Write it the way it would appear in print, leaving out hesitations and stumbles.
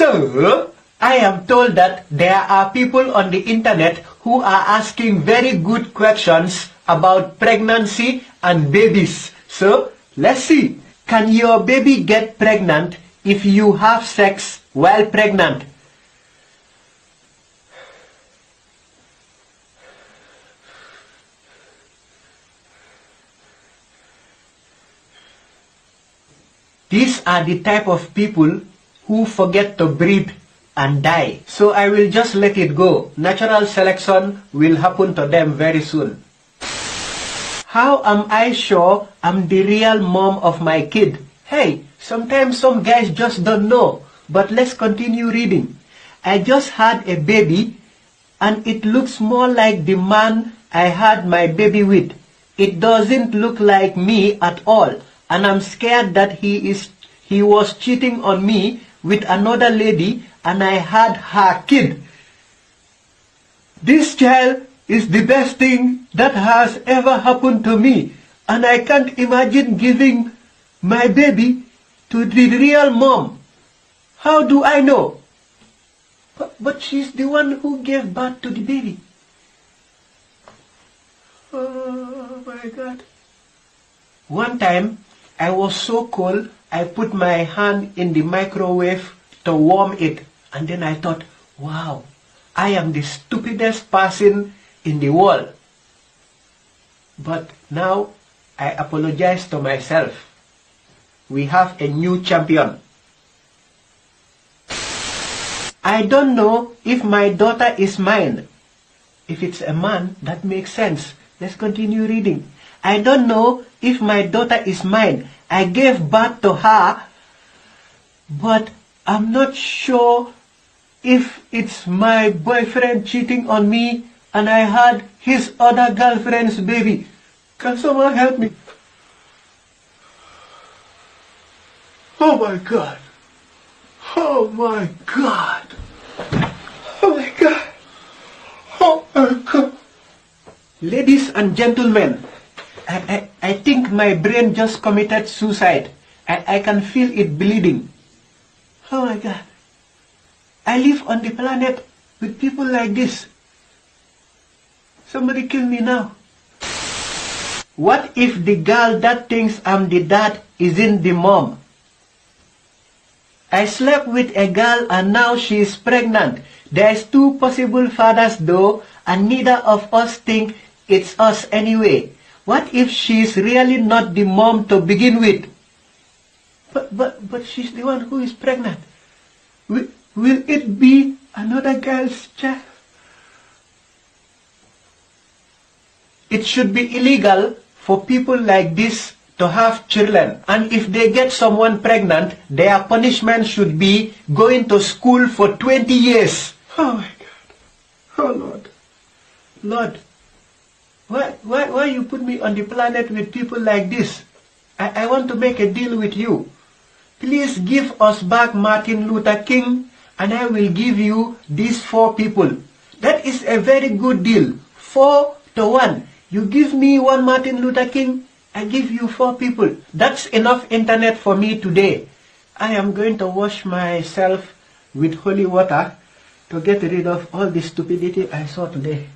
So, I am told that there are people on the internet who are asking very good questions about pregnancy and babies. So, let's see. Can your baby get pregnant if you have sex while pregnant? These are the type of people who forget to breathe and die. So I will just let it go. Natural selection will happen to them very soon. How am I sure I'm the real mom of my kid? Hey, sometimes some guys just don't know. But let's continue reading. I just had a baby and it looks more like the man I had my baby with. It doesn't look like me at all. And I'm scared that he was cheating on me with another lady and I had her kid. This child is the best thing that has ever happened to me, and I can't imagine giving my baby to the real mom. How do I know? But she's the one who gave birth to the baby. Oh my God. One time, I was so cold, I put my hand in the microwave to warm it. And then I thought, wow, I am the stupidest person in the world. But now, I apologize to myself. We have a new champion. I don't know if my daughter is mine. If it's a man, that makes sense. Let's continue reading. I don't know if my daughter is mine. I gave birth to her, but I'm not sure if it's my boyfriend cheating on me and I had his other girlfriend's baby. Can someone help me? Oh my God. Oh my God. Oh my God. Oh my God. Ladies and gentlemen, I think my brain just committed suicide. I can feel it bleeding. Oh my God. I live on the planet with people like this. Somebody kill me now. What if the girl that thinks I'm the dad isn't the mom? I slept with a girl and now she is pregnant. There's two possible fathers though, and neither of us think it's us anyway. What if she's really not the mom to begin with? But she's the one who is pregnant. Will it be another girl's child? It should be illegal for people like this to have children. And if they get someone pregnant, their punishment should be going to school for 20 years. Oh my God. Oh Lord. Lord, why you put me on the planet with people like this? I want to make a deal with you. Please give us back Martin Luther King and I will give you these 4 people. That is a very good deal. 4 to 1. You give me 1 Martin Luther King, I give you 4 people. That's enough internet for me today. I am going to wash myself with holy water to get rid of all the stupidity I saw today.